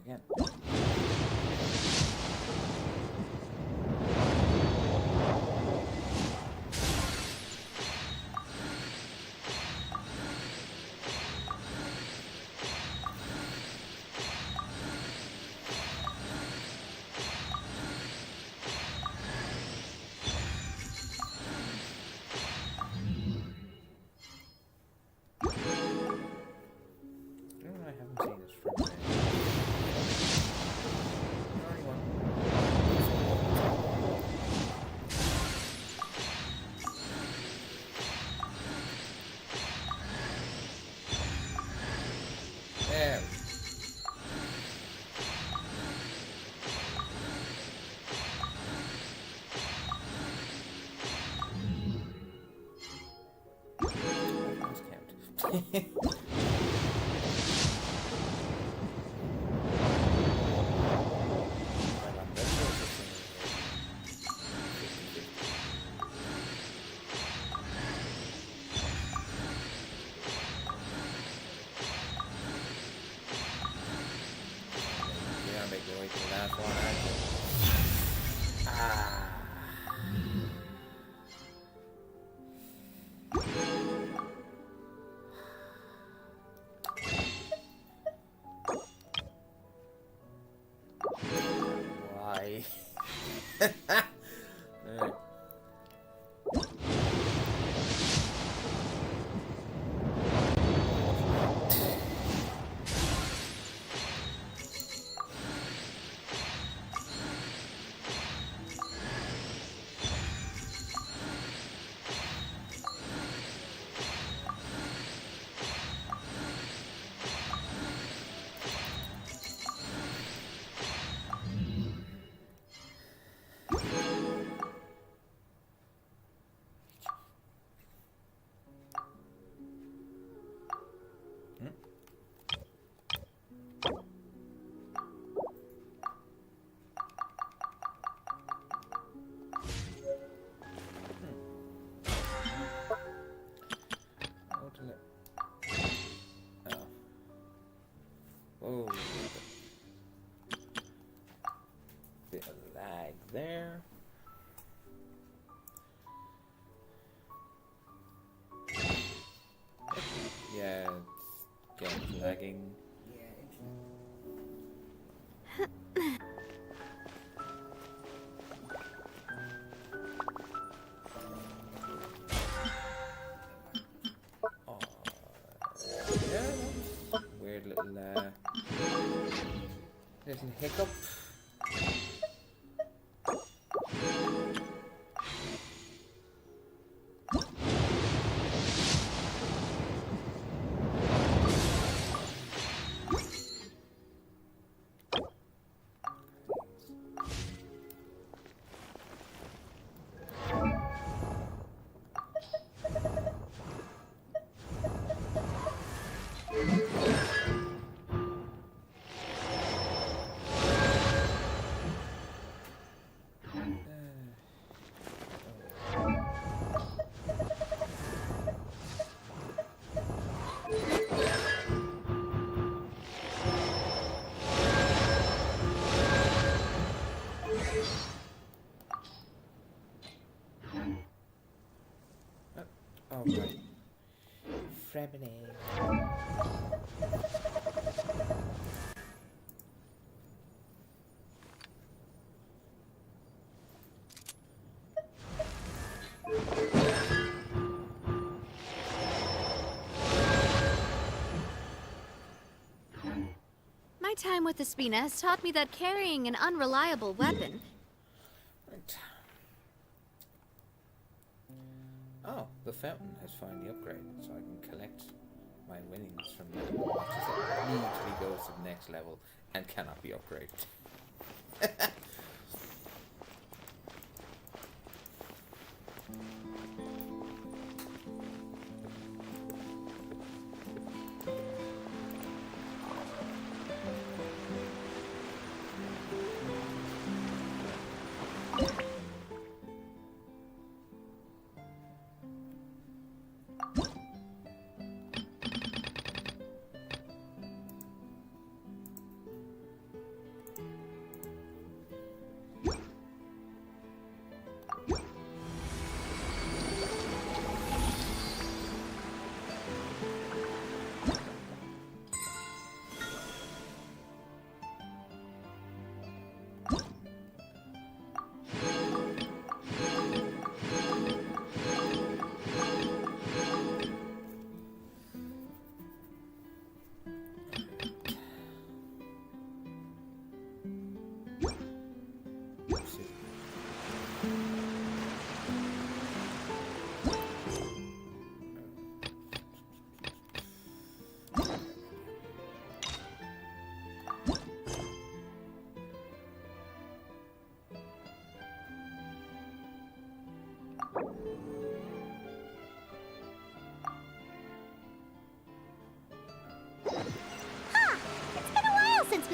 again. I haven't seen this from there. Lost count. Make your way to the last one. Ah. Why? Oh, bit of lag there. Yeah, it's getting lagging. Oh, yeah, weird little hiccup. Oh, right. Fremine. My time with the Spina has taught me that carrying an unreliable weapon... Right. Oh, the fountain has finally upgraded, so I can collect my winnings from that. Watches that immediately goes to the next level and cannot be upgraded.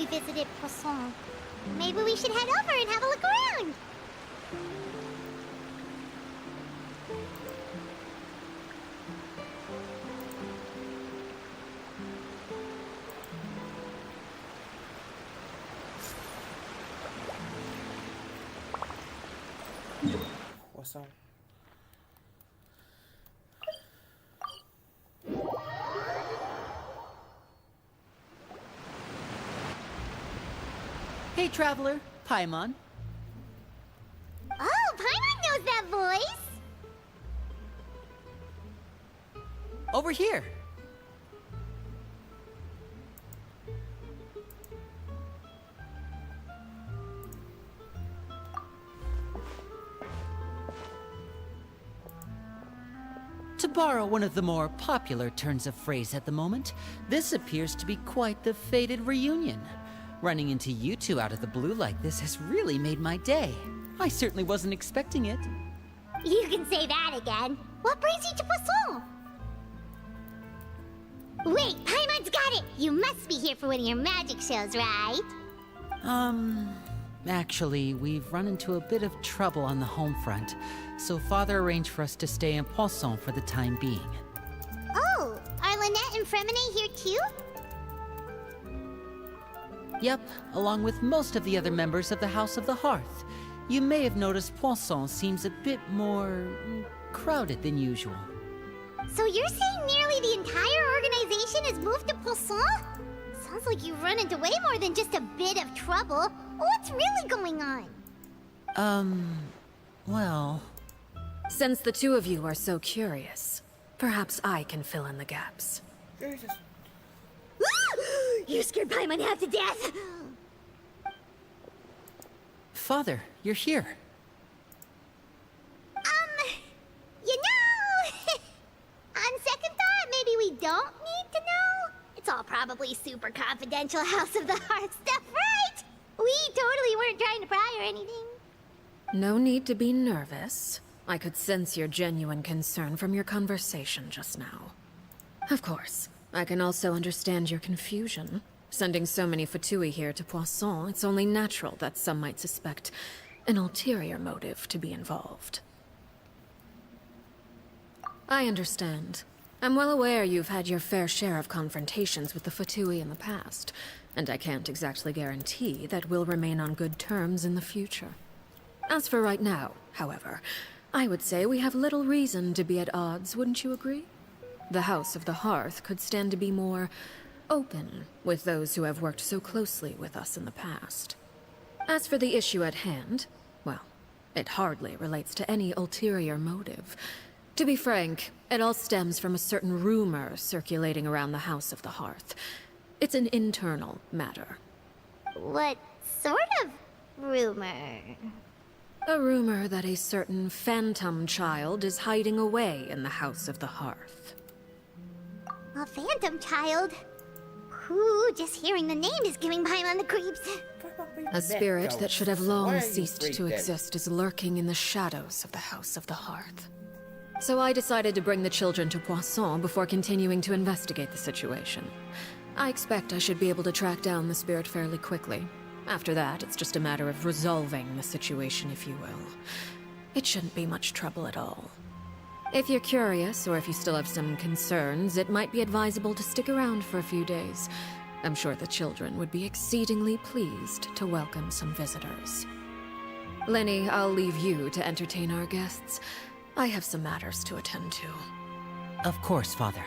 visited Poisson. Maybe we should head over and have a look around. What's up? Hey, traveler, Paimon. Oh, Paimon knows that voice! Over here. To borrow one of the more popular turns of phrase at the moment, this appears to be quite the fated reunion. Running into you two out of the blue like this has really made my day. I certainly wasn't expecting it. You can say that again. What brings you to Poisson? Wait, Paimon's got it! You must be here for one of your magic shows, right? Actually, we've run into a bit of trouble on the home front, so Father arranged for us to stay in Poisson for the time being. Oh, are Lynette and Fremine here too? Yep, along with most of the other members of the House of the Hearth. You may have noticed Poisson seems a bit more crowded than usual. So you're saying nearly the entire organization has moved to Poisson? Sounds like you've run into way more than just a bit of trouble. What's really going on? Well... Since the two of you are so curious, perhaps I can fill in the gaps. Jesus. You scared Paimon half to death! Father, you're here. You know... on second thought, maybe we don't need to know. It's all probably super confidential House of the Hearth stuff, right? We totally weren't trying to pry or anything. No need to be nervous. I could sense your genuine concern from your conversation just now. Of course, I can also understand your confusion. Sending so many Fatui here to Poisson, it's only natural that some might suspect an ulterior motive to be involved. I understand. I'm well aware you've had your fair share of confrontations with the Fatui in the past, and I can't exactly guarantee that we'll remain on good terms in the future. As for right now, however, I would say we have little reason to be at odds, wouldn't you agree? The House of the Hearth could stand to be more open with those who have worked so closely with us in the past. As for the issue at hand, well, it hardly relates to any ulterior motive. To be frank, it all stems from a certain rumor circulating around the House of the Hearth. It's an internal matter. What sort of rumor? A rumor that a certain phantom child is hiding away in the House of the Hearth. A phantom child? Ooh, just hearing the name is giving Paimon the creeps. A spirit that should have long ceased to exist is lurking in the shadows of the House of the Hearth. So I decided to bring the children to Poisson before continuing to investigate the situation. I expect I should be able to track down the spirit fairly quickly. After that, it's just a matter of resolving the situation, if you will. It shouldn't be much trouble at all. If you're curious, or if you still have some concerns, it might be advisable to stick around for a few days. I'm sure the children would be exceedingly pleased to welcome some visitors. Lenny, I'll leave you to entertain our guests. I have some matters to attend to. Of course, Father.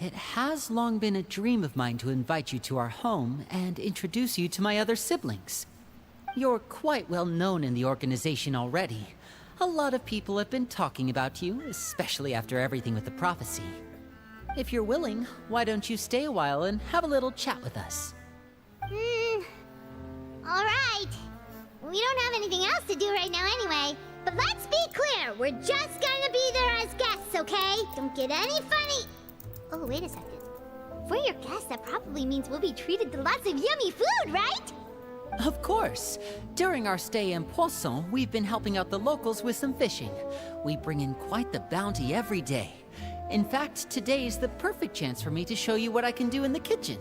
It has long been a dream of mine to invite you to our home and introduce you to my other siblings. You're quite well known in the organization already. A lot of people have been talking about you, especially after everything with the prophecy. If you're willing, why don't you stay a while and have a little chat with us? Alright. We don't have anything else to do right now anyway. But let's be clear, we're just gonna be there as guests, okay? Don't get any funny... Oh, wait a second. If we're your guests, that probably means we'll be treated to lots of yummy food, right? Of course. During our stay in Poisson, we've been helping out the locals with some fishing. We bring in quite the bounty every day. In fact, today's the perfect chance for me to show you what I can do in the kitchen.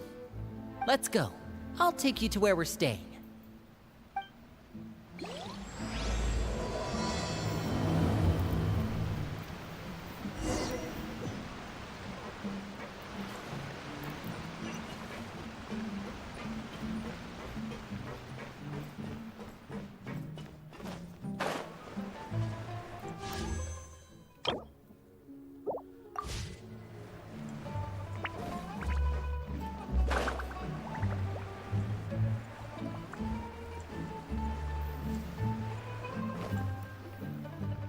Let's go. I'll take you to where we're staying.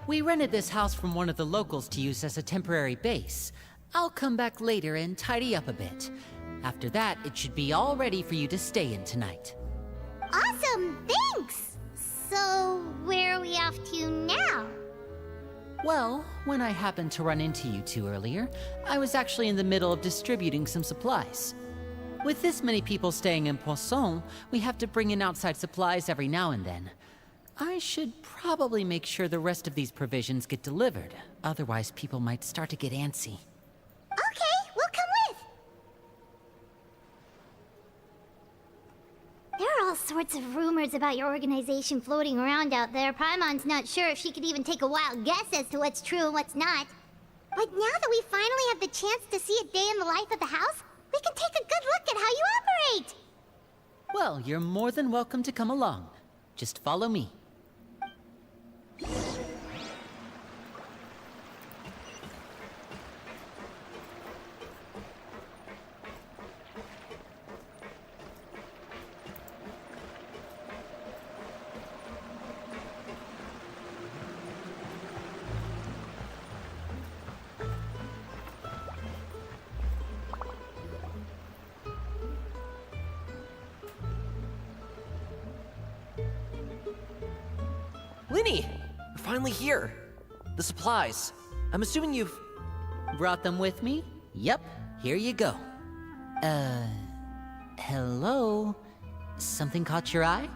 We rented this house from one of the locals to use as a temporary base. I'll come back later and tidy up a bit. After that, it should be all ready for you to stay in tonight. Awesome, thanks! So, where are we off to now? Well, when I happened to run into you two earlier, I was actually in the middle of distributing some supplies. With this many people staying in Poisson, we have to bring in outside supplies every now and then. I should probably make sure the rest of these provisions get delivered. Otherwise, people might start to get antsy. Okay, we'll come with! There are all sorts of rumors about your organization floating around out there. Paimon's not sure if she could even take a wild guess as to what's true and what's not. But now that we finally have the chance to see a day in the life of the house, we can take a good look at how you operate! Well, you're more than welcome to come along. Just follow me. Linny! We're finally here. The supplies. I'm assuming you've... Brought them with me? Yep, here you go. Hello? Something caught your eye?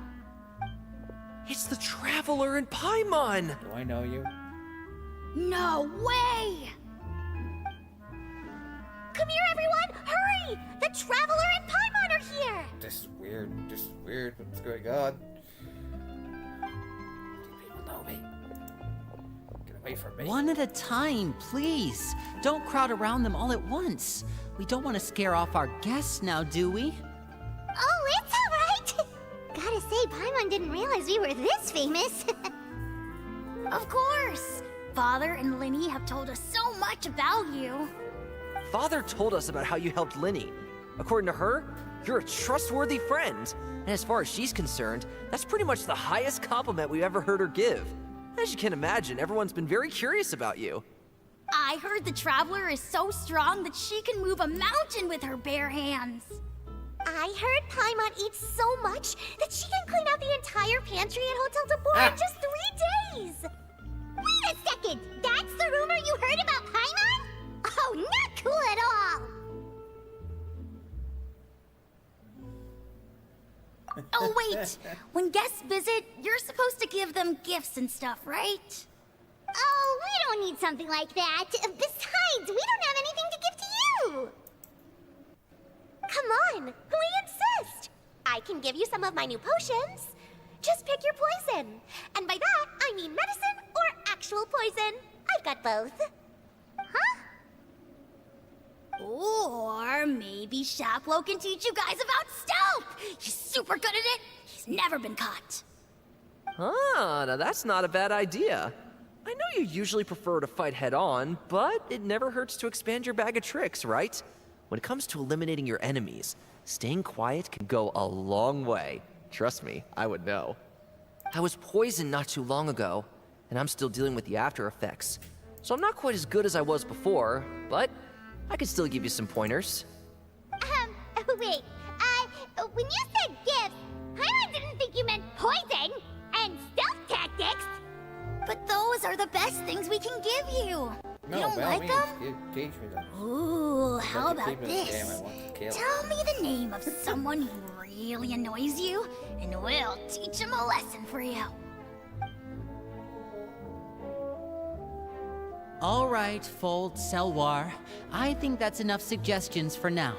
It's the Traveler in Paimon! Do I know you? No way! Come here, everyone! Hurry! The Traveler and Paimon are here! This is weird. This is weird. What's going on? Do people know me? Get away from me. One at a time, please. Don't crowd around them all at once. We don't want to scare off our guests now, do we? Oh, it's all right! Gotta say, Paimon didn't realize we were this famous. Of course! Father and Linny have told us so much about you. Father told us about how you helped Linny. According to her, you're a trustworthy friend. And as far as she's concerned, that's pretty much the highest compliment we've ever heard her give. As you can imagine, everyone's been very curious about you. I heard the Traveler is so strong that she can move a mountain with her bare hands. I heard Paimon eats so much that she can clean out the entire pantry at Hotel de Bois in just 3 days! Wait a second! That's the rumor you heard about Paimon? Oh, not cool at all! Oh, wait! When guests visit, you're supposed to give them gifts and stuff, right? Oh, we don't need something like that. Besides, we don't have anything to give to you! Come on, we insist! I can give you some of my new potions. Just pick your poison. And by that, I mean medicine or actual poison. I've got both. Huh? Or maybe Shaplo can teach you guys about stealth! He's super good at it! He's never been caught. Ah, now that's not a bad idea. I know you usually prefer to fight head-on, but it never hurts to expand your bag of tricks, right? When it comes to eliminating your enemies, staying quiet can go a long way. Trust me, I would know. I was poisoned not too long ago, and I'm still dealing with the after effects. So I'm not quite as good as I was before, but I can still give you some pointers. Wait, when you said gifts, Paimon didn't think you meant poison and stealth tactics. But those those are the best things we can give you. No, You don't by all like means, them? teach me them. Ooh, how Like to about keep it in the game, this? I want to kill. Tell me the name of someone who really annoys you, and we'll teach him a lesson for you. All right, Fold, Selwar. I think that's enough suggestions for now.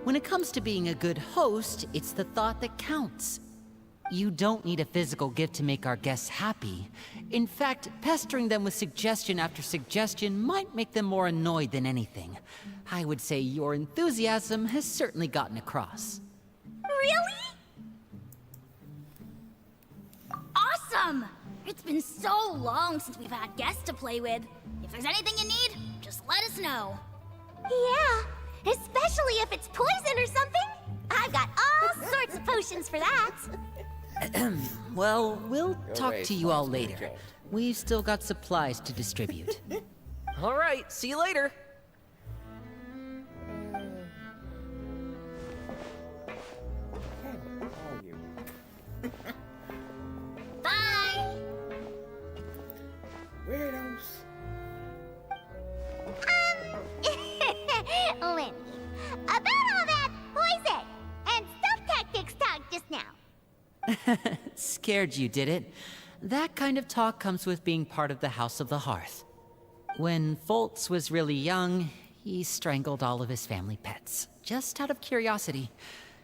When it comes to being a good host, it's the thought that counts. You don't need a physical gift to make our guests happy. In fact, pestering them with suggestion after suggestion might make them more annoyed than anything. I would say your enthusiasm has certainly gotten across. Really? Awesome! It's been so long since we've had guests to play with. If there's anything you need, just let us know. Yeah, especially if it's poison or something. I've got all sorts of potions for that. Well, we'll talk away, to you all Fox, later. good job. We've still got supplies to distribute. All right, see you later. Hey, where are you? Bye! Weirdos. Lindy, about all that poison and stealth tactics talk just now. Scared you, did it? That kind of talk comes with being part of the House of the Hearth. When Foltz was really young, he strangled all of his family pets, just out of curiosity.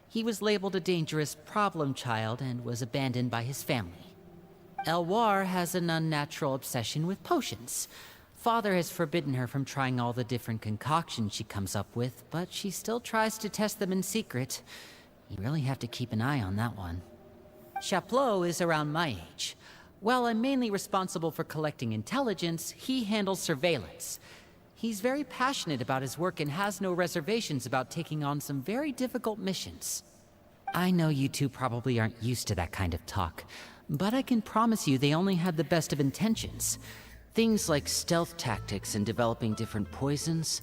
He was labeled a dangerous problem child and was abandoned by his family. Elwar has an unnatural obsession with potions. Father has forbidden her from trying all the different concoctions she comes up with, but she still tries to test them in secret. You really have to keep an eye on that one. Chaplot is around my age. While I'm mainly responsible for collecting intelligence, he handles surveillance. He's very passionate about his work and has no reservations about taking on some very difficult missions. I know you two probably aren't used to that kind of talk, but I can promise you they only had the best of intentions. Things like stealth tactics and developing different poisons,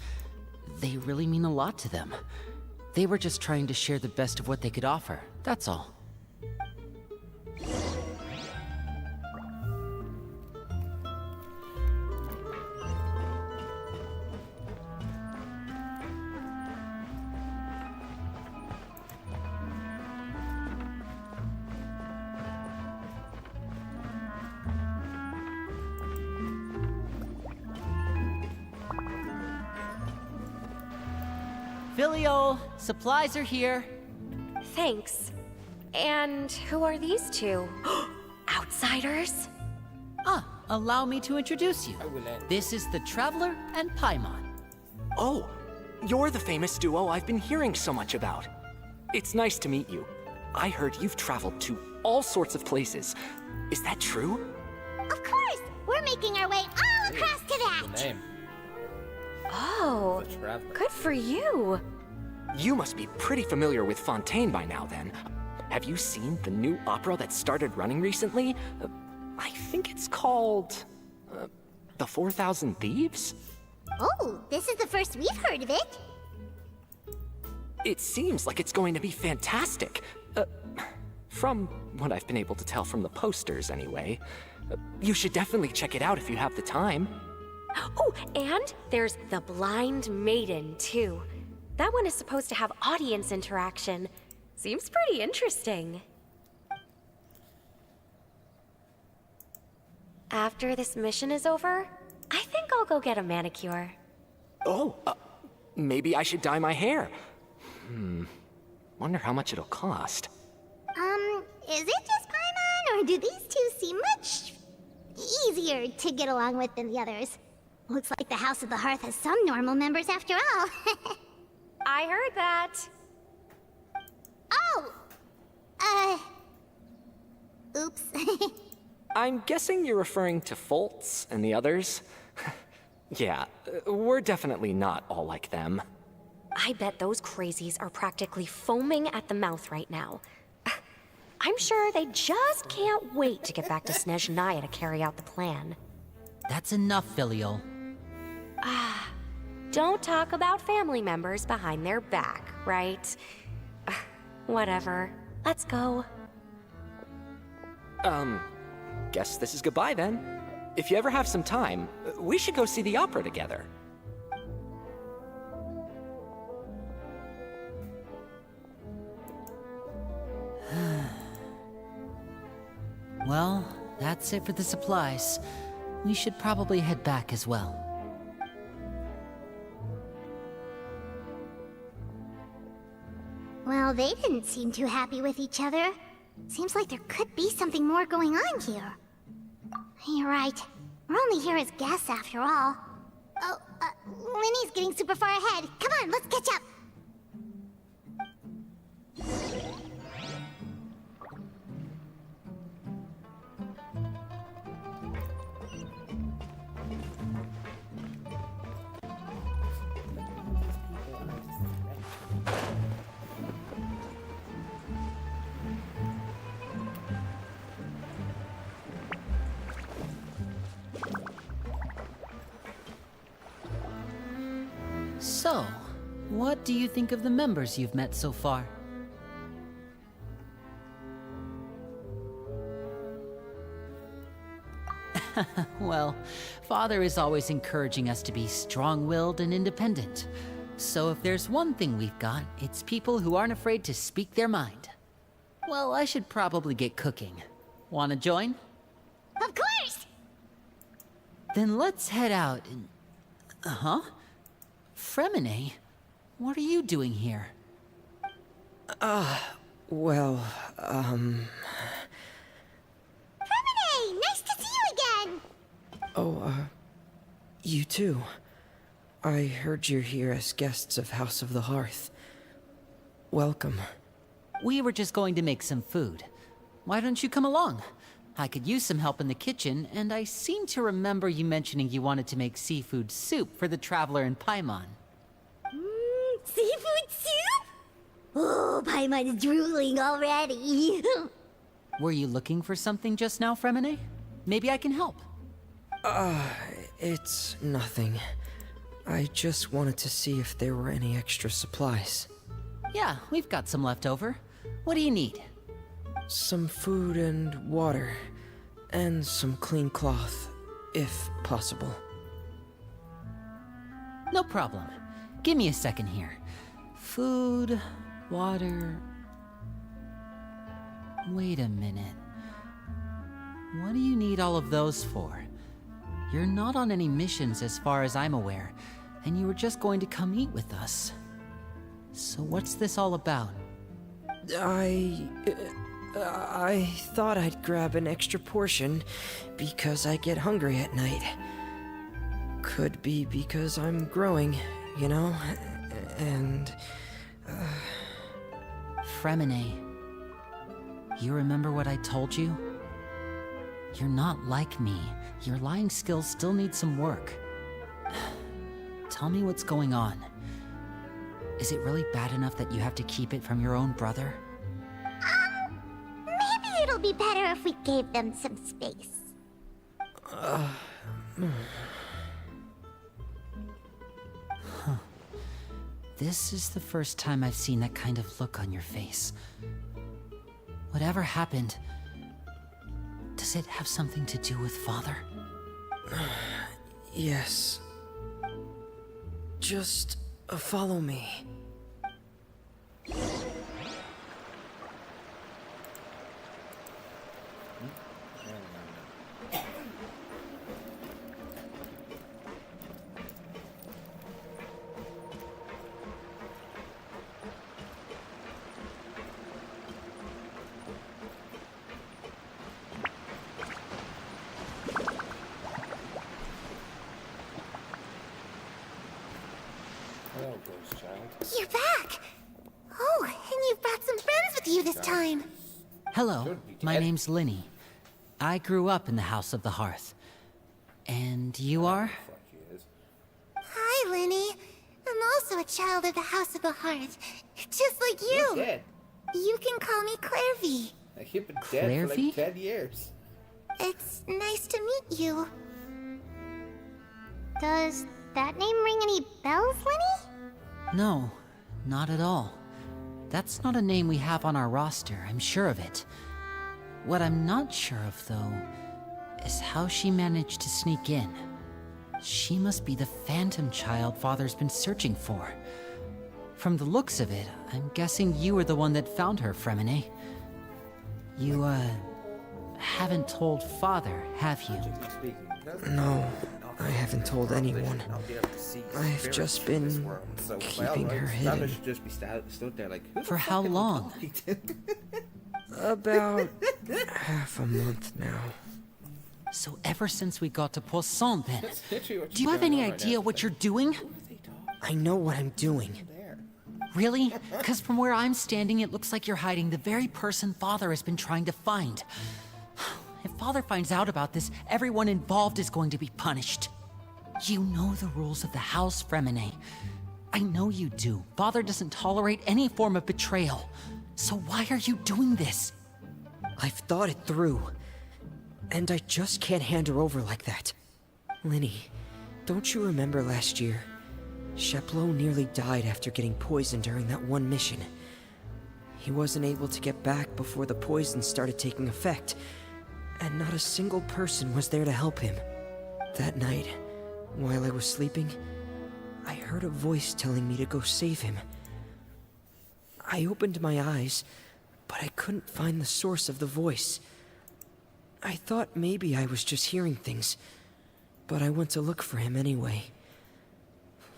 they really mean a lot to them. They were just trying to share the best of what they could offer, that's all. Filial, supplies are here. Thanks. And who are these two? Outsiders? Allow me to introduce you. I will end. This is the Traveler and Paimon. Oh, you're the famous duo I've been hearing so much about. It's nice to meet you. I heard you've traveled to all sorts of places. Is that true? Of course, we're making our way all across to The that. name. Oh, The Traveler. good for you. You must be pretty familiar with Fontaine by now, then. Have you seen the new opera that started running recently? I think it's called... The 4,000 Thieves? Oh, this is the first we've heard of it. It seems like it's going to be fantastic. From what I've been able to tell from the posters, anyway. You should definitely check it out if you have the time. Oh, and there's The Blind Maiden, too. That one is supposed to have audience interaction. Seems pretty interesting. After this mission is over, I think I'll go get a manicure. Oh, maybe I should dye my hair. Wonder how much it'll cost. Is it just Paimon, or do these two seem much easier to get along with than the others? Looks like the House of the Hearth has some normal members after all. I heard that. Oh! Oops. I'm guessing you're referring to Foltz and the others? Yeah, we're definitely not all like them. I bet those crazies are practically foaming at the mouth right now. I'm sure they just can't wait to get back to Snezhnaya to carry out the plan. That's enough, Filial. Don't talk about family members behind their back, right? Whatever. Let's go. Guess this is goodbye then. if you ever have some time, we should go see the opera together. Well, that's it for the supplies. We should probably head back as well. Well, they didn't seem too happy with each other. Seems like there could be something more going on here. You're right. We're only here as guests after all. Oh, Linny's getting super far ahead. Come on, let's catch up. So, what do you think of the members you've met so far? Well, Father is always encouraging us to be strong-willed and independent. So if there's one thing we've got, it's people who aren't afraid to speak their mind. Well, I should probably get cooking. Wanna join? Of course! Then let's head out and... Huh? Fremine? What are you doing here? Well, Fremine! Nice to see you again! you too. I heard you're here as guests of House of the Hearth. Welcome. We were just going to make some food. Why don't you come along? I could use some help in the kitchen, and I seem to remember you mentioning you wanted to make seafood soup for the traveler in Paimon. Seafood soup? Oh, Paimon's drooling already. Were you looking for something just now, Fremine? Maybe I can help. It's nothing. I just wanted to see if there were any extra supplies. Yeah, we've got some left over. What do you need? Some food and water. And some clean cloth, if possible. No problem. Give me a second here. Food, water... Wait a minute. What do you need all of those for? You're not on any missions as far as I'm aware, and you were just going to come eat with us. So what's this all about? I thought I'd grab an extra portion because I get hungry at night. Could be because I'm growing, you know? And... Fremine, you remember what I told you? You're not like me. Your lying skills still need some work. Tell me what's going on. Is it really bad enough that you have to keep it from your own brother? Maybe it'll be better if we gave them some space. This is the first time I've seen that kind of look on your face. Whatever happened, does it have something to do with Father? yes. Just follow me. Hello, ghost child. You're back! Oh, and you've brought some friends with you this time. Hello, my name's Linny. I grew up in the House of the Hearth. And you are? Fuck he is. Hi, Linny. I'm also a child of the House of the Hearth. Just like you. You're dead. You can call me Clairvy. Like, you've been dead for Clairvy? like 10 years. It's nice to meet you. Does that name ring any bells, Linny? No, not at all. That's not a name we have on our roster, I'm sure of it. What I'm not sure of, though, is how she managed to sneak in. She must be the phantom child Father's been searching for. From the looks of it, I'm guessing you were the one that found her, Fremine. You, haven't told Father, have you? No, I haven't told anyone. I've just been keeping her hidden. For how long? About half a month now. So ever since we got to Poisson, then. Do you have any idea what you're doing? I know what I'm doing. Really? Because from where I'm standing, it looks like you're hiding the very person Father has been trying to find. If Father finds out about this, everyone involved is going to be punished. You know the rules of the house, Fremine. I know you do. Father doesn't tolerate any form of betrayal. So why are you doing this? I've thought it through. And I just can't hand her over like that. Linny, don't you remember last year? Sheplo nearly died after getting poisoned during that one mission. He wasn't able to get back before the poison started taking effect, and not a single person was there to help him. That night, while I was sleeping, I heard a voice telling me to go save him. I opened my eyes, but I couldn't find the source of the voice. I thought maybe I was just hearing things, but I went to look for him anyway.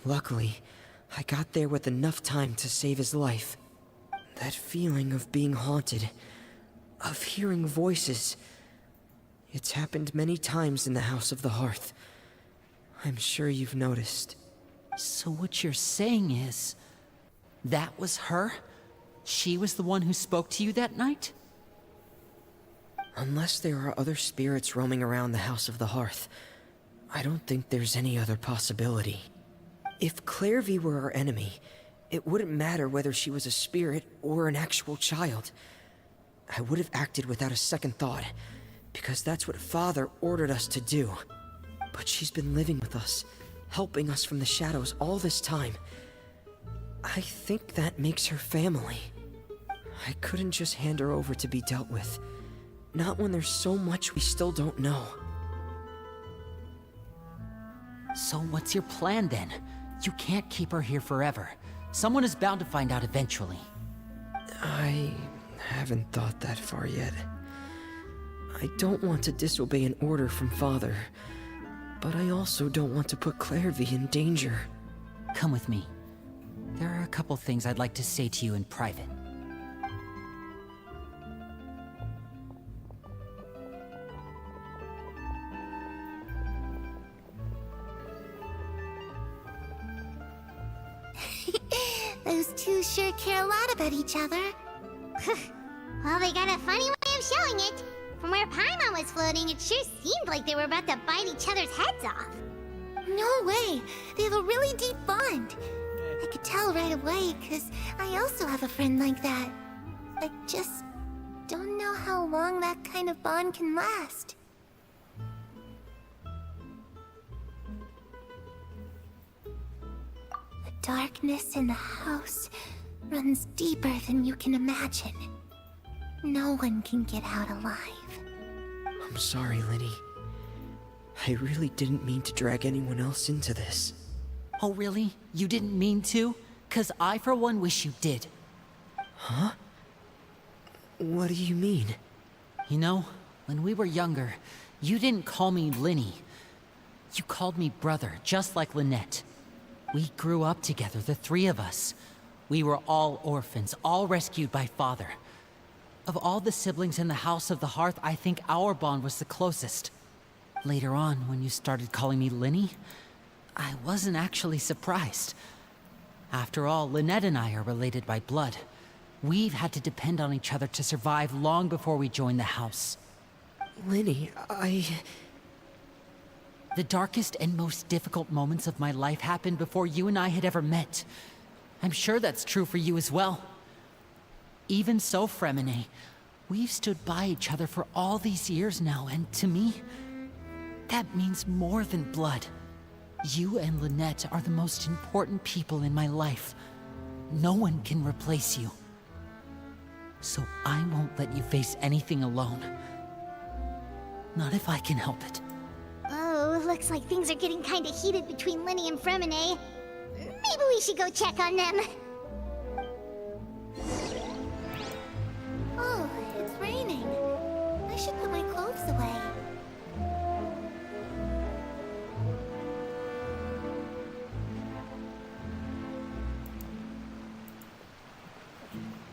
Luckily, I got there with enough time to save his life. That feeling of being haunted, of hearing voices, it's happened many times in the House of the Hearth. I'm sure you've noticed. So what you're saying is, that was her? She was the one who spoke to you that night? Unless there are other spirits roaming around the House of the Hearth, I don't think there's any other possibility. If Clairvy were our enemy, it wouldn't matter whether she was a spirit or an actual child. I would have acted without a second thought, because that's what Father ordered us to do. But she's been living with us, helping us from the shadows all this time. I think that makes her family. I couldn't just hand her over to be dealt with. Not when there's so much we still don't know. So what's your plan then? You can't keep her here forever. Someone is bound to find out eventually. I haven't thought that far yet. I don't want to disobey an order from Father, but I also don't want to put Clairvy in danger. Come with me. There are a couple things I'd like to say to you in private. Those two sure care a lot about each other. Well, they got a funny way of showing it. From where Paimon was floating, it sure seemed like they were about to bite each other's heads off. No way! They have a really deep bond. I could tell right away, because I also have a friend like that. I just don't know how long that kind of bond can last. The darkness in the house runs deeper than you can imagine. No one can get out alive. I'm sorry, Linny. I really didn't mean to drag anyone else into this. Oh, really? You didn't mean to? 'Cause I, for one, wish you did. Huh? What do you mean? You know, when we were younger, you didn't call me Linny. You called me brother, just like Lynette. We grew up together, the three of us. We were all orphans, all rescued by Father. Of all the siblings in the House of the Hearth, I think our bond was the closest. Later on, when you started calling me Linny, I wasn't actually surprised. After all, Lynette and I are related by blood. We've had to depend on each other to survive long before we joined the house. Linny, The darkest and most difficult moments of my life happened before you and I had ever met. I'm sure that's true for you as well. Even so, Fremine, we've stood by each other for all these years now, and to me, that means more than blood. You and Lynette are the most important people in my life. No one can replace you. So I won't let you face anything alone. Not if I can help it. Oh, looks like things are getting kinda heated between Lenny and Fremine. Maybe we should go check on them. Oh, it's raining. I should put my clothes away.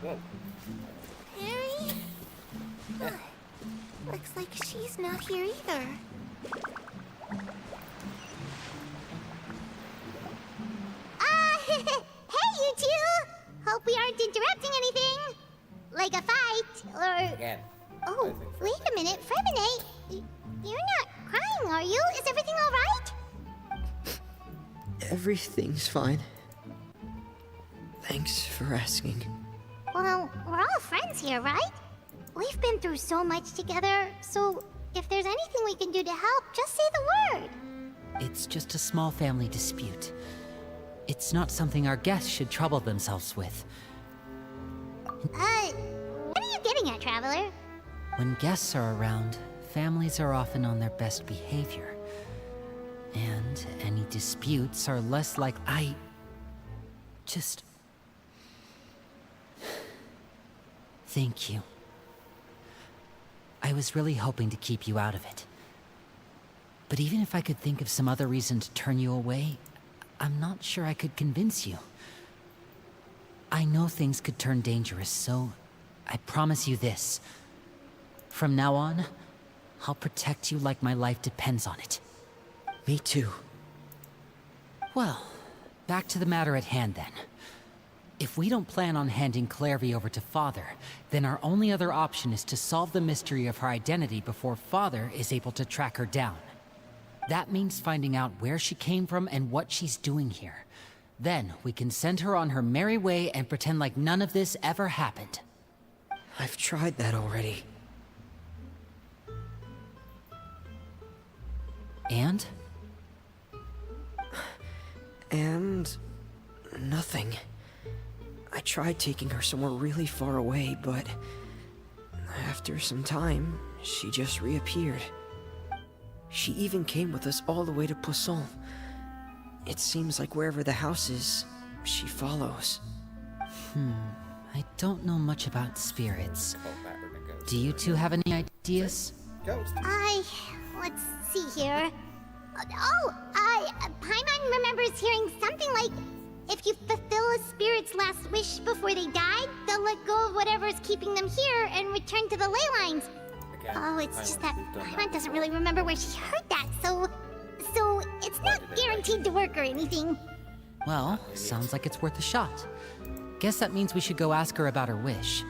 Whoa. Harry? Huh. Looks like she's not here either. Hey, you two! Hope we aren't interrupting anything. Like a fight, or... Again. Oh, wait a minute, Fremine. You're not crying, are you? Is everything alright? Everything's fine. Thanks for asking. Well, we're all friends here, right? We've been through so much together, so if there's anything we can do to help, just say the word. It's just a small family dispute. It's not something our guests should trouble themselves with. What are you getting at, Traveler? When guests are around, families are often on their best behavior. And any disputes are less like I just... Thank you. I was really hoping to keep you out of it. But even if I could think of some other reason to turn you away, I'm not sure I could convince you. I know things could turn dangerous, so I promise you this. From now on, I'll protect you like my life depends on it. Me too. Well, back to the matter at hand then. If we don't plan on handing Clairvy over to Father, then our only other option is to solve the mystery of her identity before Father is able to track her down. That means finding out where she came from and what she's doing here. Then we can send her on her merry way and pretend like none of this ever happened. I've tried that already. And? And... nothing. I tried taking her somewhere really far away, but... after some time, she just reappeared. She even came with us all the way to Poisson. It seems like wherever the house is, she follows. I don't know much about spirits. Call Maverick a ghost. Do you two have any ideas? Ghost. Let's see here. Paimon remembers hearing something like, if you fulfill a spirit's last wish before they died, they'll let go of whatever's keeping them here and return to the ley lines. Again, Oh, it's just that we've done Paimon doesn't really remember where she heard that, so it's not guaranteed to work or anything. Well, sounds like it's worth a shot. Guess that means we should go ask her about her wish.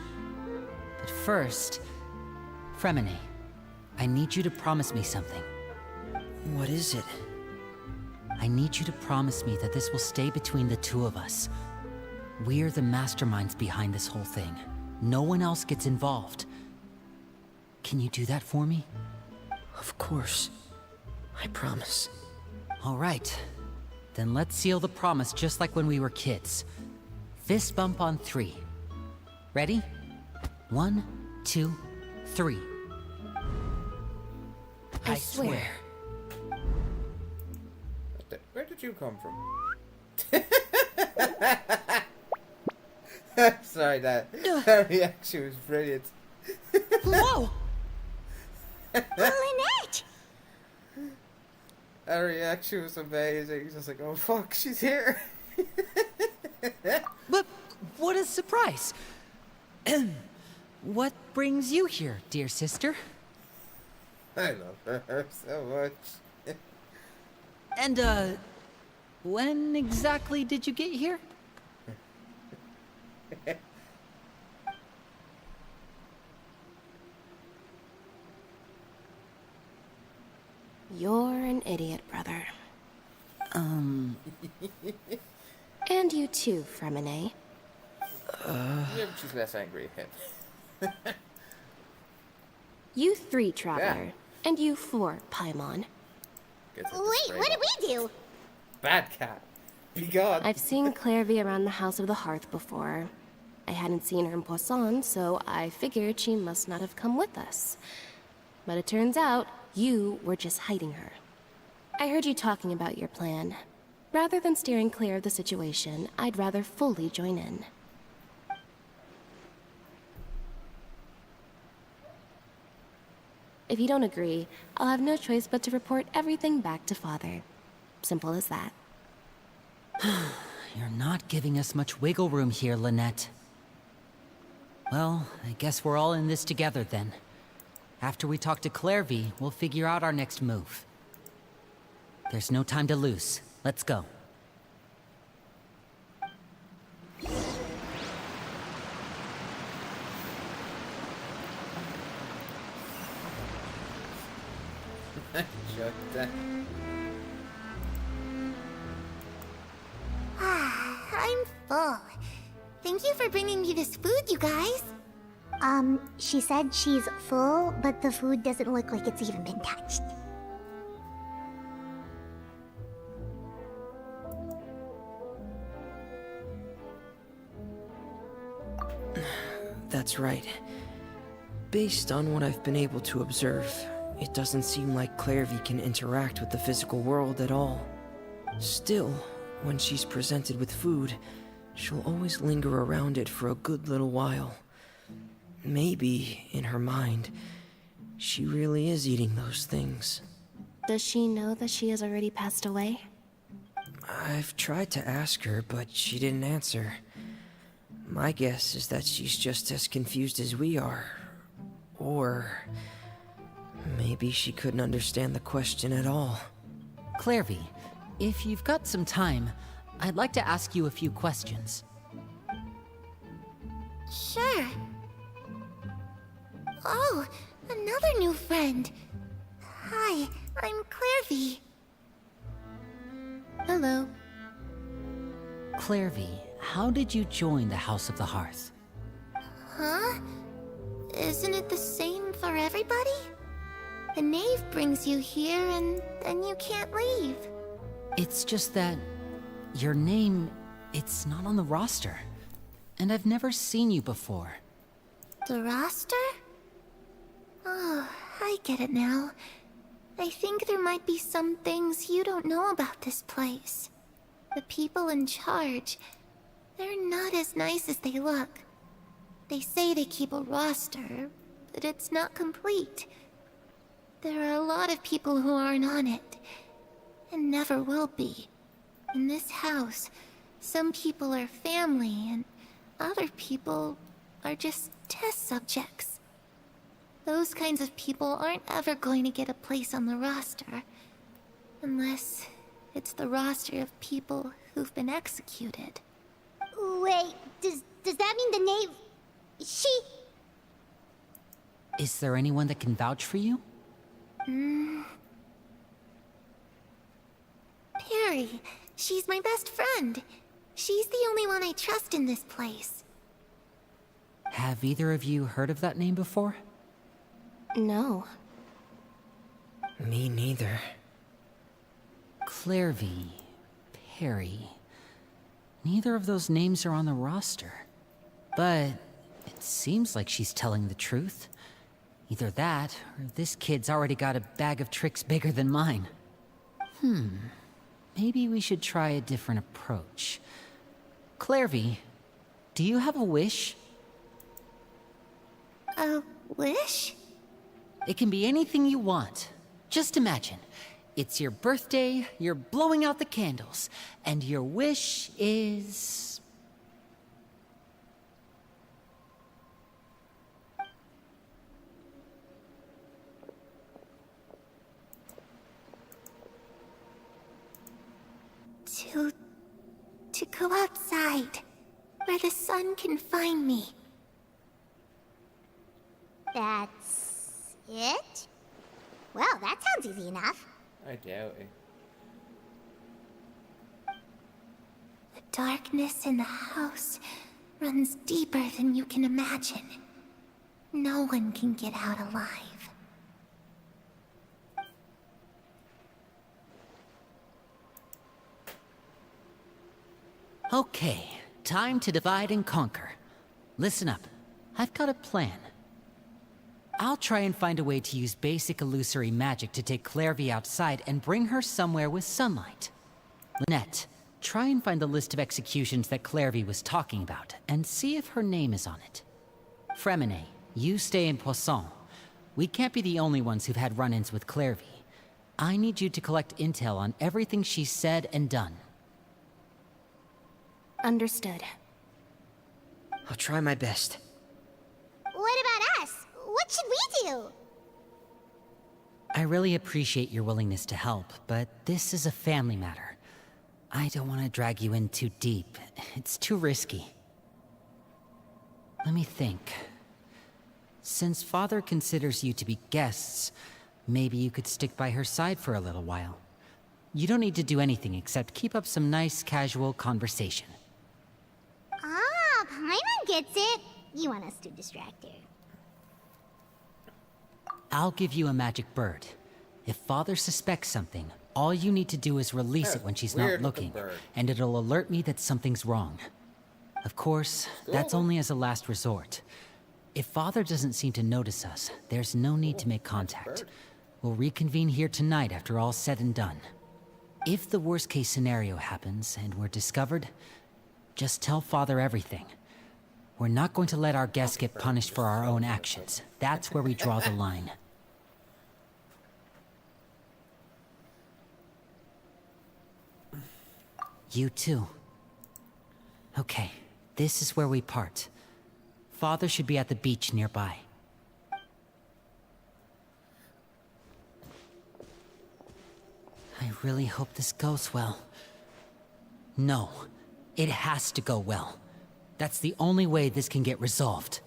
But first, Fremine, I need you to promise me something. What is it? I need you to promise me that this will stay between the two of us. We're the masterminds behind this whole thing. No one else gets involved. Can you do that for me? Of course. I promise. All right. Then let's seal the promise just like when we were kids. Fist bump on 3. Ready? 1, 2, 3. I swear. Where did you come from? Sorry, that reaction was brilliant. Whoa! Lynette! That reaction was amazing. He's just like, oh fuck, she's here. But what a surprise! What brings you here, dear sister? I love her so much. And, when exactly did you get here? You're an idiot, brother. And you too, Fremine. Yeah, but she's less angry at him. You 3, Traveler. Yeah. And you 4, Paimon. Gets her to Wait, spray what did them. we do? Bad cat. Be gone. I've seen Clairvy around the House of the Hearth before. I hadn't seen her in Poisson, so I figured she must not have come with us. but it turns out you were just hiding her. I heard you talking about your plan. Rather than steering clear of the situation, I'd rather fully join in. If you don't agree, I'll have no choice but to report everything back to Father. Simple as that. You're not giving us much wiggle room here, Lynette. Well, I guess we're all in this together then. After we talk to Clairvy, we'll figure out our next move. There's no time to lose. Let's go. Shut that. I'm full. Thank you for bringing me this food, you guys. She said she's full, but the food doesn't look like it's even been touched. That's right. Based on what I've been able to observe, it doesn't seem like Clairvy can interact with the physical world at all. Still, when she's presented with food, she'll always linger around it for a good little while. Maybe, in her mind, she really is eating those things. Does she know that she has already passed away? I've tried to ask her, but she didn't answer. My guess is that she's just as confused as we are. Or maybe she couldn't understand the question at all. Clairvy, if you've got some time, I'd like to ask you a few questions. Sure. Oh, another new friend. Hi, I'm Clairvy. Hello. Clairvy, how did you join the House of the Hearth? Huh? Isn't it the same for everybody? The knave brings you here and then you can't leave. It's just that your name, it's not on the roster. And I've never seen you before. The roster? Oh, I get it now. I think there might be some things you don't know about this place. The people in charge, they're not as nice as they look. They say they keep a roster, but it's not complete. There are a lot of people who aren't on it, and never will be. In this house, some people are family, and other people are just test subjects. Those kinds of people aren't ever going to get a place on the roster, unless it's the roster of people who've been executed. Wait, does that mean the knave... She... Is there anyone that can vouch for you? Perry. She's my best friend. She's the only one I trust in this place. Have either of you heard of that name before? No. Me neither. Clairvy, Perry. Neither of those names are on the roster. But it seems like she's telling the truth. Either that, or this kid's already got a bag of tricks bigger than mine. Maybe we should try a different approach. Clairvy, do you have a wish? A wish? It can be anything you want. Just imagine. It's your birthday, you're blowing out the candles, and your wish is... To go outside, where the sun can find me. That's... it? Well, that sounds easy enough. I doubt it. The darkness in the house runs deeper than you can imagine. No one can get out alive. Okay, time to divide and conquer. Listen up. I've got a plan. I'll try and find a way to use basic illusory magic to take Clairvy outside and bring her somewhere with sunlight. Lynette, try and find the list of executions that Clairvy was talking about, and see if her name is on it. Fremine, you stay in Poisson. We can't be the only ones who've had run-ins with Clairvy. I need you to collect intel on everything she's said and done. Understood. I'll try my best. What about us? What should we do? I really appreciate your willingness to help, but this is a family matter. I don't want to drag you in too deep. It's too risky. Let me think. Since Father considers you to be guests, maybe you could stick by her side for a little while. You don't need to do anything except keep up some nice, casual conversation. Ah, Paimon gets it. You want us to distract her. I'll give you a magic bird. If Father suspects something, all you need to do is release it when she's not looking, and it'll alert me that something's wrong. Of course, that's only as a last resort. If Father doesn't seem to notice us, there's no need to make contact. We'll reconvene here tonight after all's said and done. If the worst-case scenario happens and we're discovered, just tell Father everything. We're not going to let our guests get punished for our own actions. That's where we draw the line. You too. Okay, this is where we part. Father should be at the beach nearby. I really hope this goes well. No, it has to go well. That's the only way this can get resolved.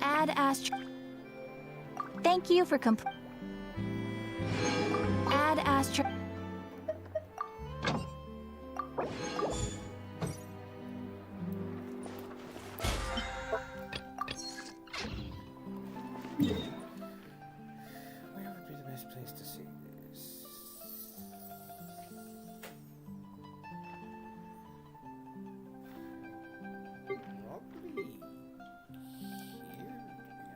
Add Astro. Thank you for Add Astro. Where would be the best place to see this? Probably here, to be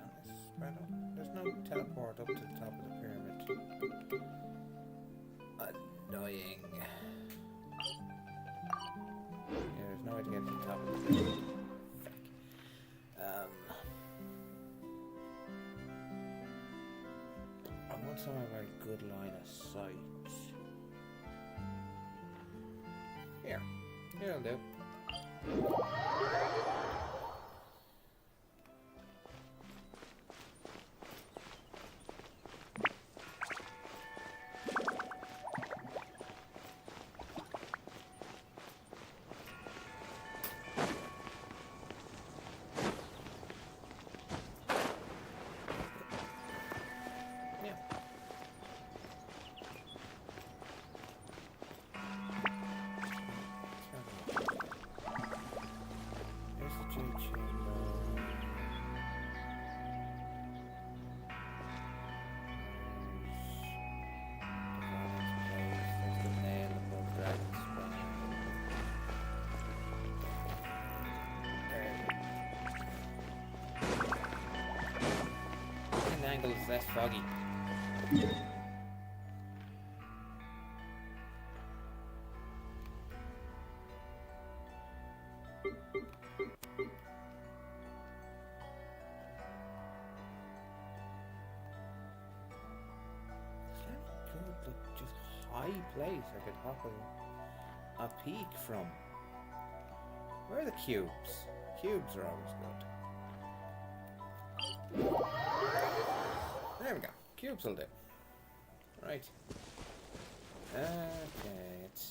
honest. But there's no teleport up to the top of the pyramid. Annoying. Yeah, there's no way to get to the top of the pyramid. I want somewhere where a good line of sight. Here. Here'll do. Angle is less foggy. Good, just high place I could hop a peak from. Where are the cubes? Cubes are always good. There we go. Cubes will do. Right. Okay, it's...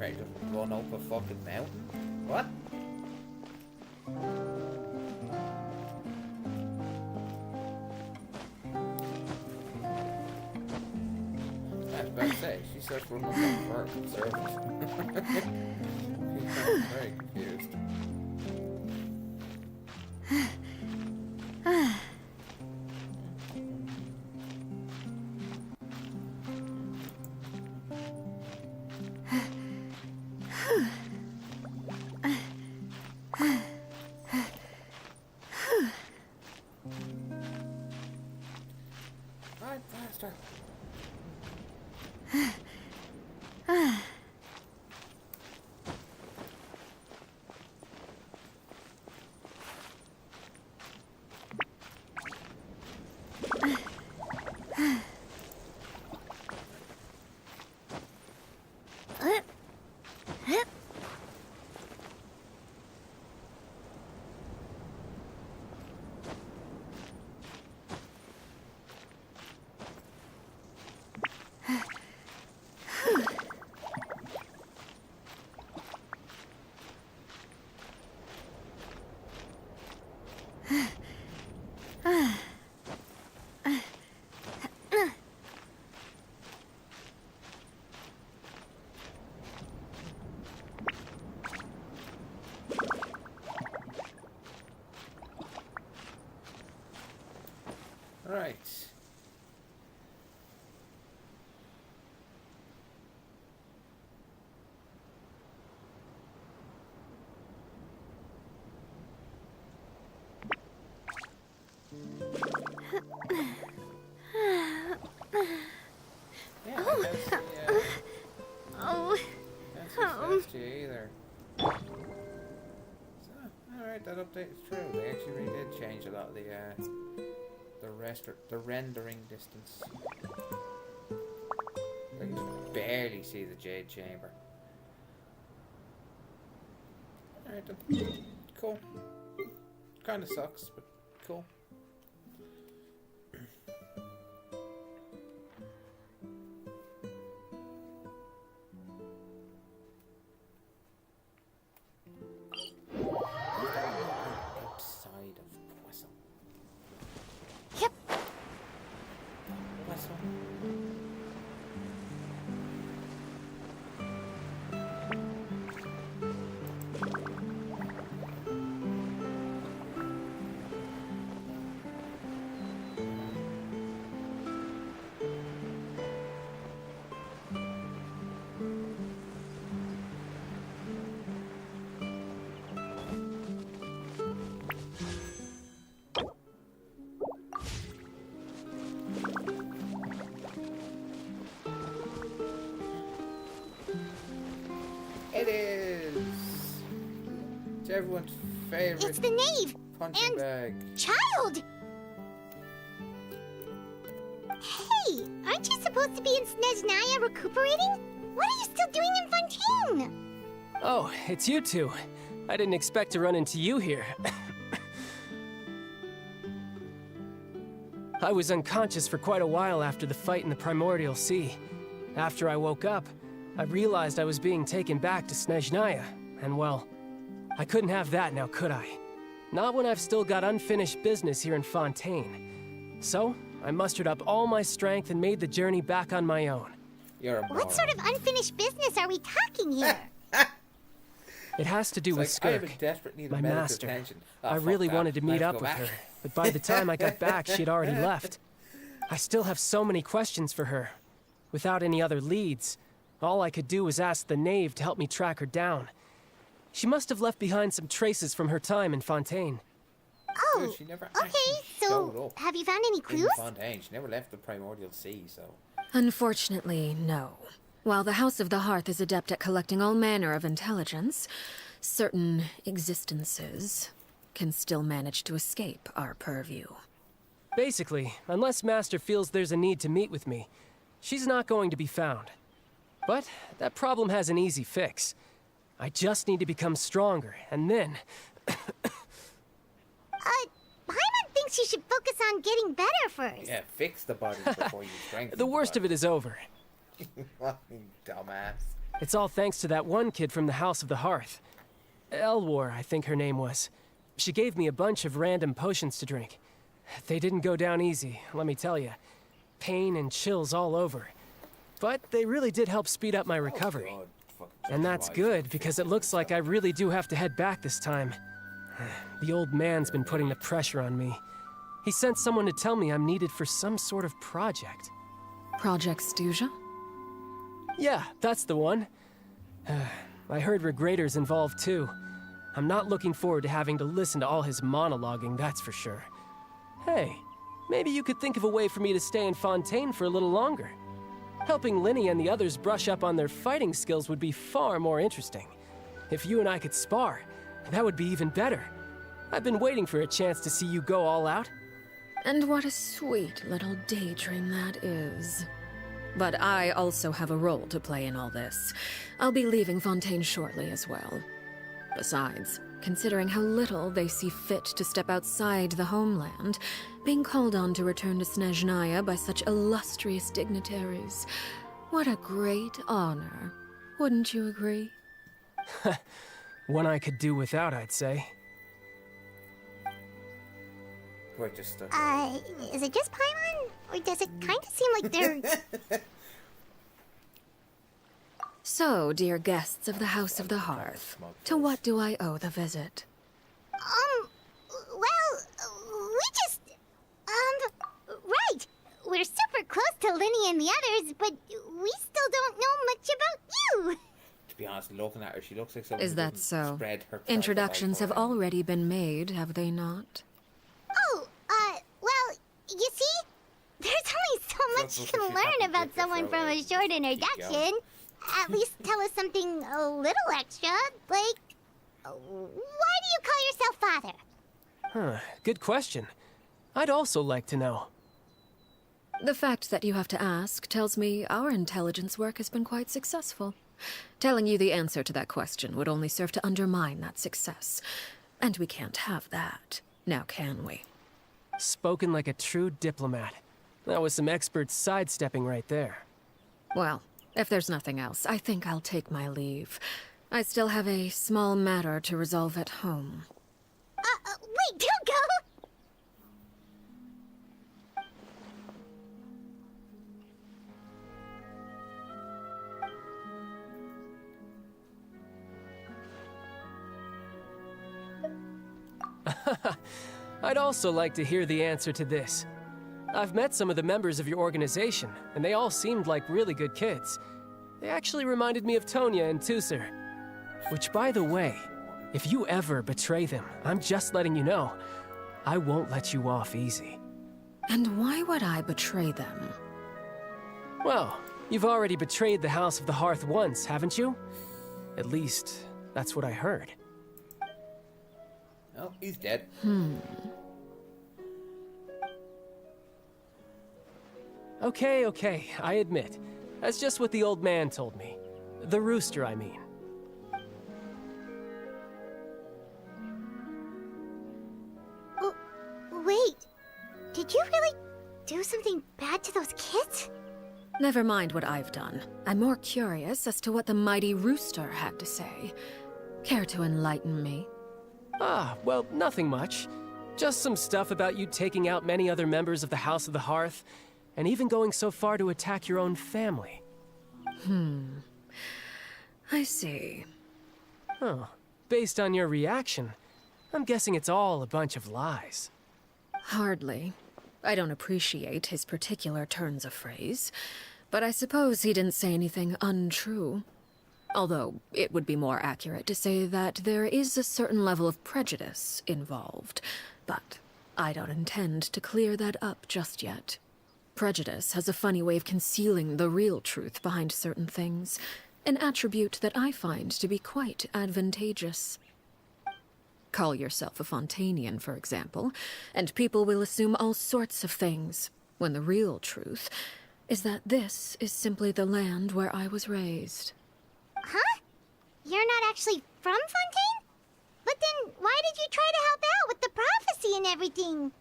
upgrade? Just run up a fucking mountain? What? I was about to say, she starts running up that first. Observe it. I'm very confused. Alright, faster. Right. Yeah, I can't see, Oh. can't see Celestia either. So, alright, that update is true. They actually really did change a lot of the rendering distance. I can just barely see the Jade Chamber. Alright then. Cool. Kinda sucks, but cool. Outside of Poisson. Yep. Poisson. It is! It's everyone's favorite It's the knave! punching and bag. Child! Hey, aren't you supposed to be in Snezhnaya recuperating? What are you still doing in Fontaine? Oh, it's you two. I didn't expect to run into you here. I was unconscious for quite a while after the fight in the Primordial Sea. After I woke up, I realized I was being taken back to Snezhnaya, and well, I couldn't have that now, could I? Not when I've still got unfinished business here in Fontaine. So, I mustered up all my strength and made the journey back on my own. You're a moron. What sort of unfinished business are we talking here? It has to do with I have a Skirk, desperate need of my medical master. attention. Oh, I fuck really that. wanted to I meet have up go with back. her, but by the time I got back, she'd already left. I still have so many questions for her. Without any other leads, all I could do was ask the knave to help me track her down. She must have left behind some traces from her time in Fontaine. Oh, Dude, she never okay, actually showed so up have you found any in clues? Fontaine. She never left the Primordial Sea, so... Unfortunately, no. While the House of the Hearth is adept at collecting all manner of intelligence, certain existences can still manage to escape our purview. Basically, unless Master feels there's a need to meet with me, she's not going to be found. But that problem has an easy fix. I just need to become stronger, and then... Paimon thinks you should focus on getting better first. Yeah, fix the body before you strengthen the worst of it is over. Fucking dumbass. It's all thanks to that one kid from the House of the Hearth. Elwar, I think her name was. She gave me a bunch of random potions to drink. They didn't go down easy, let me tell you. Pain and chills all over. But they really did help speed up my recovery. And that's good, because it looks like I really do have to head back this time. The old man's been putting the pressure on me. He sent someone to tell me I'm needed for some sort of project. Project Stuja? Yeah, that's the one. I heard Regrader's involved too. I'm not looking forward to having to listen to all his monologuing, that's for sure. Hey, maybe you could think of a way for me to stay in Fontaine for a little longer. Helping Linny and the others brush up on their fighting skills would be far more interesting. If you and I could spar, that would be even better. I've been waiting for a chance to see you go all out. And what a sweet little daydream that is. But I also have a role to play in all this. I'll be leaving Fontaine shortly as well. Besides, considering how little they see fit to step outside the homeland, being called on to return to Snezhnaya by such illustrious dignitaries, what a great honor. Wouldn't you agree? One I could do without, I'd say. We're just stuck. Is it just Paimon? Or does it kind of seem like they're... So, dear guests of the House of the Hearth, to what do I owe the visit? Well, we just... right! We're super close to Linny and the others, but we still don't know much about you! To be honest, looking at her, she looks like someone Is who that doesn't so? spread her Introductions have private life already been made, have they not? Oh, well, you see? There's only so much you can learn about someone from a short introduction. At least tell us something a little extra, like... Why do you call yourself father? Huh, good question. I'd also like to know. The fact that you have to ask tells me our intelligence work has been quite successful. Telling you the answer to that question would only serve to undermine that success. And we can't have that, now can we? Spoken like a true diplomat. That was some expert sidestepping right there. Well, if there's nothing else, I think I'll take my leave. I still have a small matter to resolve at home. Wait, don't go! I'd also like to hear the answer to this. I've met some of the members of your organization, and they all seemed like really good kids. They actually reminded me of Tonya and Tusser. Which, by the way, if you ever betray them, I'm just letting you know, I won't let you off easy. And why would I betray them? Well, you've already betrayed the House of the Hearth once, haven't you? At least, that's what I heard. Oh, he's dead. Okay, I admit. That's just what the old man told me. The rooster, I mean. Wait, did you really do something bad to those kids? Never mind what I've done. I'm more curious as to what the mighty rooster had to say. Care to enlighten me? Well, nothing much. Just some stuff about you taking out many other members of the House of the Hearth, and even going so far to attack your own family. I see. Oh, based on your reaction, I'm guessing it's all a bunch of lies. Hardly. I don't appreciate his particular turns of phrase, but I suppose he didn't say anything untrue. Although, it would be more accurate to say that there is a certain level of prejudice involved, but I don't intend to clear that up just yet. Prejudice has a funny way of concealing the real truth behind certain things, an attribute that I find to be quite advantageous. Call yourself a Fontainian, for example, and people will assume all sorts of things, when the real truth is that this is simply the land where I was raised. Huh? You're not actually from Fontaine? But then why did you try to help out with the prophecy and everything?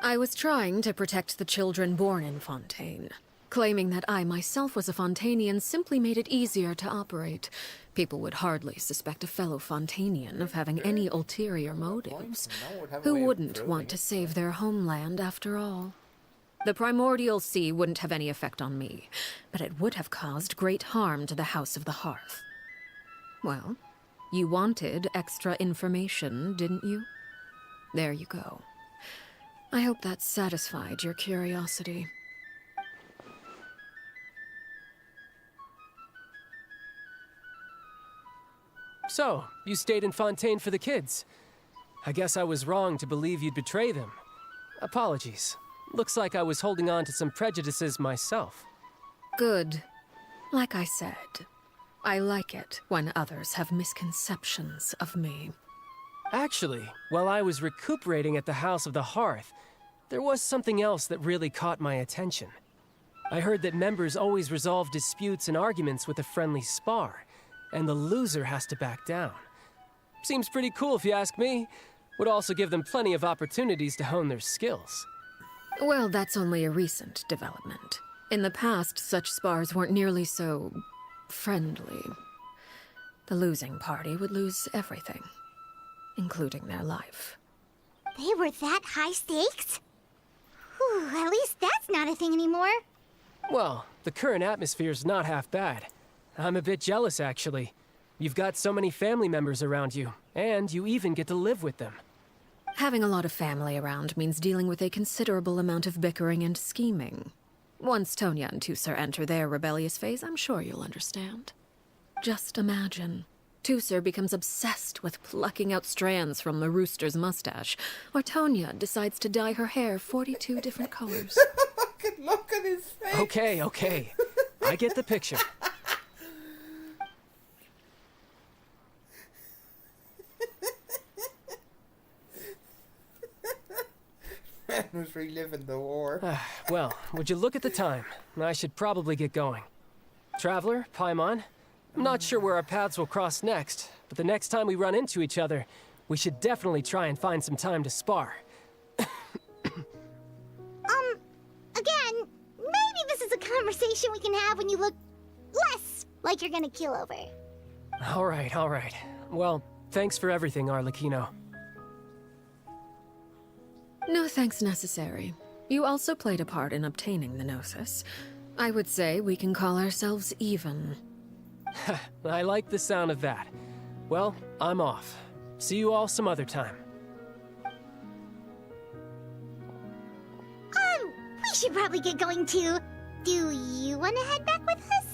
I was trying to protect the children born in Fontaine. Claiming that I myself was a Fontanian simply made it easier to operate. People would hardly suspect a fellow Fontanian of having any ulterior motives. Who wouldn't want to save their homeland after all? The primordial sea wouldn't have any effect on me, but it would have caused great harm to the House of the Hearth. Well, you wanted extra information, didn't you? There you go. I hope that satisfied your curiosity. So, you stayed in Fontaine for the kids. I guess I was wrong to believe you'd betray them. Apologies. Looks like I was holding on to some prejudices myself. Good. Like I said, I like it when others have misconceptions of me. Actually, while I was recuperating at the House of the Hearth, there was something else that really caught my attention. I heard that members always resolve disputes and arguments with a friendly spar, and the loser has to back down. Seems pretty cool if you ask me. Would also give them plenty of opportunities to hone their skills. Well, that's only a recent development. In the past, such spars weren't nearly so friendly. The losing party would lose everything, including their life. They were that high stakes? Whew, at least that's not a thing anymore. Well, the current atmosphere's not half bad. I'm a bit jealous, actually. You've got so many family members around you, and you even get to live with them. Having a lot of family around means dealing with a considerable amount of bickering and scheming. Once Tonya and Tusser enter their rebellious phase, I'm sure you'll understand. Just imagine. Tusser becomes obsessed with plucking out strands from the rooster's mustache, or Tonya decides to dye her hair 42 different colors. Look at his face. Okay. I get the picture. Man was reliving the war. Well, would you look at the time? I should probably get going. Traveler, Paimon, I'm not sure where our paths will cross next, but the next time we run into each other, we should definitely try and find some time to spar. Again, maybe this is a conversation we can have when you look less like you're gonna keel over. All right. Well, thanks for everything, Arlecchino. No thanks necessary. You also played a part in obtaining the Gnosis. I would say we can call ourselves even. I like the sound of that. Well, I'm off. See you all some other time. We should probably get going too. Do you want to head back with us?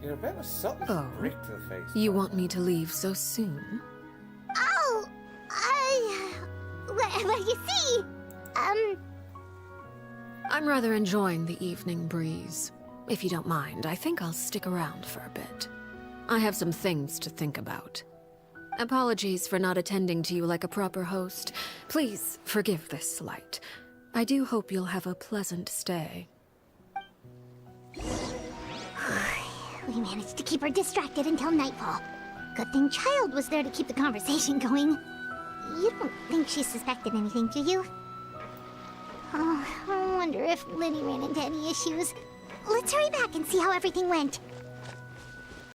You're a bit of a subtle brick to the face. You want me to leave so soon? Oh, well, you see, I'm rather enjoying the evening breeze. If you don't mind, I think I'll stick around for a bit. I have some things to think about. Apologies for not attending to you like a proper host. Please forgive this slight. I do hope you'll have a pleasant stay. We managed to keep her distracted until nightfall. Good thing Child was there to keep the conversation going. You don't think she suspected anything, do you? Oh, I wonder if Liddy ran into any issues. Let's hurry back and see how everything went.